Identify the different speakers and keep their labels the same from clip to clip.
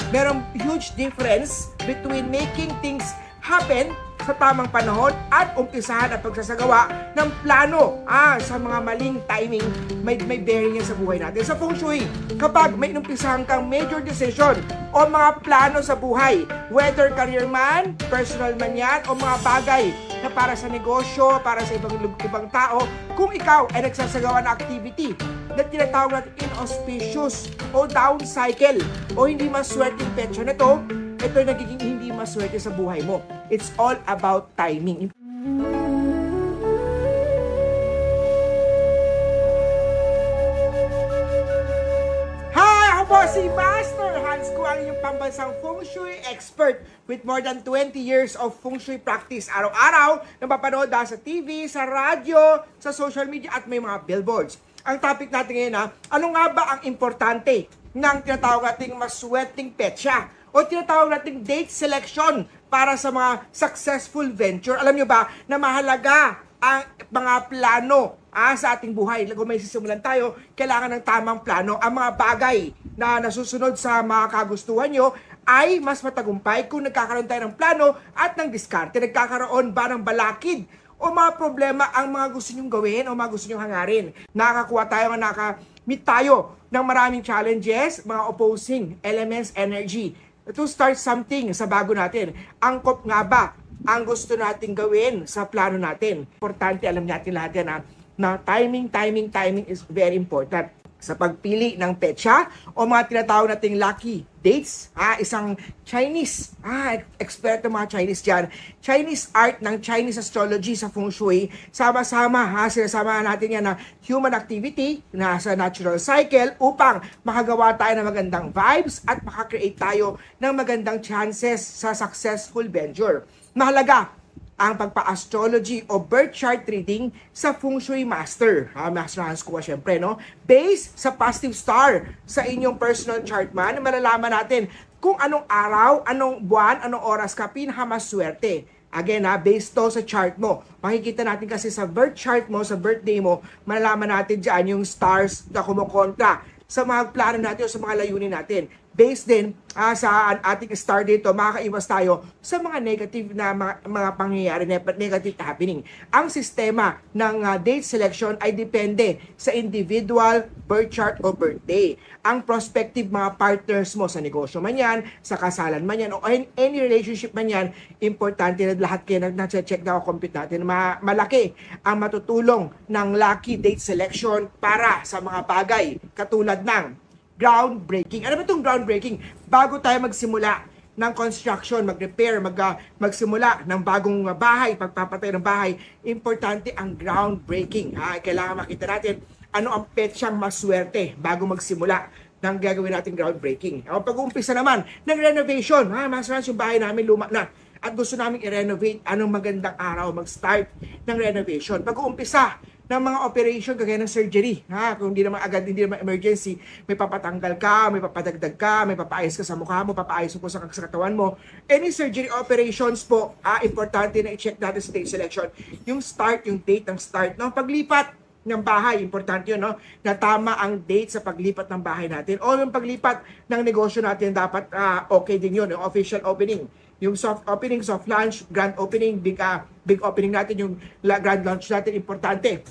Speaker 1: Merong huge difference between making things happen sa tamang panahon at umpisahan at pagsasagawa ng plano sa mga maling timing, may bearing yan sa buhay natin. Sa Feng Shui, kapag may umpisahan kang major decision o mga plano sa buhay, whether career man, personal man yan, o mga bagay na para sa negosyo, para sa ibang tao, kung ikaw ay nagsasagawa ng activity na tinatawag natin inauspicious o down cycle o hindi maswerteng petsa na to, ito ay nagiging hindi maswerte sa buhay mo. It's all about timing. Hi! Ako po si Master Hans Kua, yung pambansang Feng Shui expert with more than 20 years of Feng Shui practice. Araw-araw, napapanood sa TV, sa radyo, sa social media at may mga billboards. Ang topic natin ngayon ano nga ba ang importante ng tinatawag nating maswerteng petsa o tinatawag nating date selection para sa mga successful venture. Alam nyo ba na mahalaga ang mga plano sa ating buhay. Kung may sisimulan tayo, kailangan ng tamang plano. Ang mga bagay na nasusunod sa mga kagustuhan nyo ay mas matagumpay kung nagkakaroon tayo ng plano at ng diskarte. Nagkakaroon ba ng balakid o mga problema ang mga gusto nyong gawin o mga gusto nyong hangarin. Nakakuha tayo, naka-meet tayo ng maraming challenges, mga opposing elements, energy. To start something sa bago natin. Angkop nga ba ang gusto nating gawin sa plano natin? Importante, alam natin lahat yan na timing is very important. Sa pagpili ng petsa o mga tinatawag nating lucky dates, isang Chinese, eksperto mga Chinese dyan, Chinese art ng Chinese astrology sa Feng Shui, sama-sama, sinasama natin yan na human activity, nasa natural cycle, upang makagawa tayo ng magandang vibes at makakreate tayo ng magandang chances sa successful venture. Mahalaga ang pagpa-astrology o birth chart reading sa Feng Shui Master. Master Hans Kua, syempre, no? Based sa positive star sa inyong personal chart man, malalaman natin kung anong araw, anong buwan, anong oras ka pinakamaswerte. Again, based to sa chart mo. Makikita natin kasi sa birth chart mo, sa birthday mo, malalaman natin dyan yung stars na kumukontra sa mga plano natin o sa mga layunin natin. Based din sa ating star dito, makakaiwas tayo sa mga negative na mga pangyayari, negative happening. Ang sistema ng date selection ay depende sa individual birth chart o birthday. Ang prospective mga partners mo sa negosyo man yan, sa kasalan man yan, o any relationship man yan, importante na lahat kayo na-check na o compute natin. Malaki ang matutulong ng lucky date selection para sa mga bagay katulad ng groundbreaking. Ano ba itong groundbreaking? Bago tayo magsimula ng construction, mag-repair, magsimula ng bagong bahay, pagpapatay ng bahay, importante ang groundbreaking. Kailangan makita natin ano ang petsang maswerte bago magsimula ng gagawin natin groundbreaking. Pag-uumpisa naman ng renovation, mas yung bahay namin luma na at gusto namin i-renovate, anong magandang araw mag-start ng renovation. Pag-uumpisa ng mga operation kagaya ng surgery. Kung hindi naman agad, hindi naman emergency, may papatanggal ka, may papadagdag ka, may papaayos ka sa mukha mo, papaayos mo sa katawan mo. Any surgery operations po, importante na i-check natin sa date selection. Yung start, yung date ng start. No? Paglipat ng bahay, importante yun, no? Na tama ang date sa paglipat ng bahay natin. O yung paglipat ng negosyo natin, dapat okay din yun, yung official opening. Yung soft opening, soft launch, grand opening, big opening natin, yung grand launch natin, importante.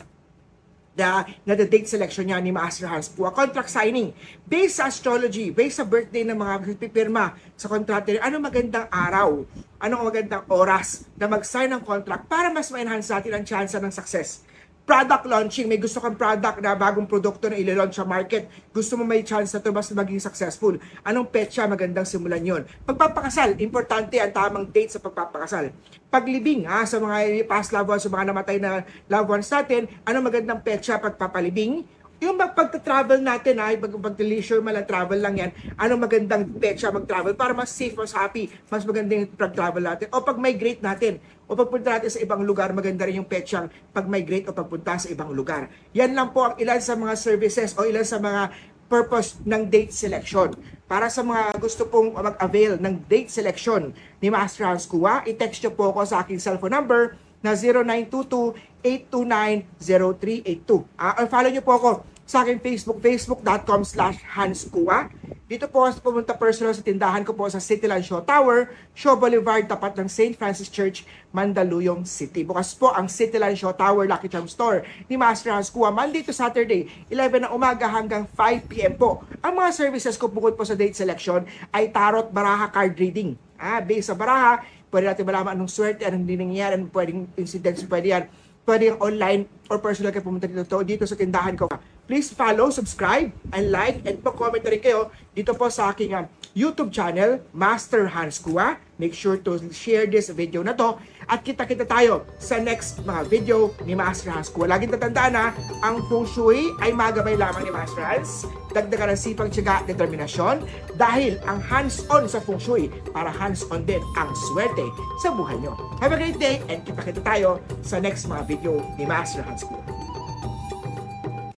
Speaker 1: Na the date selection niya ni Master Hans Kua. Contract signing, based sa astrology, based sa birthday ng mga pipirma sa kontrata, ano magandang araw, anong magandang oras na mag-sign ng contract para mas ma-enhance natin ang chance ng success. Product launching, may gusto kang product na bagong produkto na ilo-launch sa market, gusto mo may chance na ito mas maging successful. Anong petsa magandang simulan yon? Pagpapakasal, importante ang tamang date sa pagpapakasal. Paglibing, sa mga past loved ones, sa mga namatay na loved ones natin, anong magandang petsa pagpapalibing? Yung pag-travel natin, pag-leisure malang travel lang yan, anong magandang petsa mag-travel para mas safe, mas happy, mas magandang pag-travel natin. O pag-migrate natin, o pagpunta natin sa ibang lugar, maganda rin yung petsang pag-migrate o pagpunta sa ibang lugar. Yan lang po ang ilan sa mga services o ilan sa mga purpose ng date selection. Para sa mga gusto pong mag-avail ng date selection ni Master Hans Kua, i-text nyo po ako sa aking cellphone number na 0922-829-0382. Follow nyo po ako sa aking Facebook, facebook.com/HansKua. Dito po pumunta personal sa tindahan ko po sa Cityland Shaw Tower, Shaw Boulevard, tapat ng St. Francis Church, Mandaluyong City. Bukas po ang Cityland Shaw Tower Lucky Charm Store ni Master Hans Kua, Monday to Saturday, 11 ng umaga hanggang 5 p.m. po. Ang mga services ko bukod po sa date selection ay tarot, baraha, card reading. Based sa baraha, pwede natin malaman anong swerte, anong hindi nangyayari, anong pwedeng incidents, pwede yan. Pwede yung online or personal kayo pumunta dito sa tindahan ko. Please follow, subscribe, and like, and po-comment na rin kayo dito po sa aking YouTube channel, Master Hans Kua. Make sure to share this video na to at kita-kita tayo sa next mga video ni Master Hans Kua. Laging tatandaan na ang Feng Shui ay magabay lamang ni Master Hans. Dagdagan ng sipag, tiyaga, determinasyon dahil ang hands-on sa Feng Shui para hands-on din ang swerte sa buhay nyo. Have a great day and kita-kita tayo sa next mga video ni Master Hans Kua.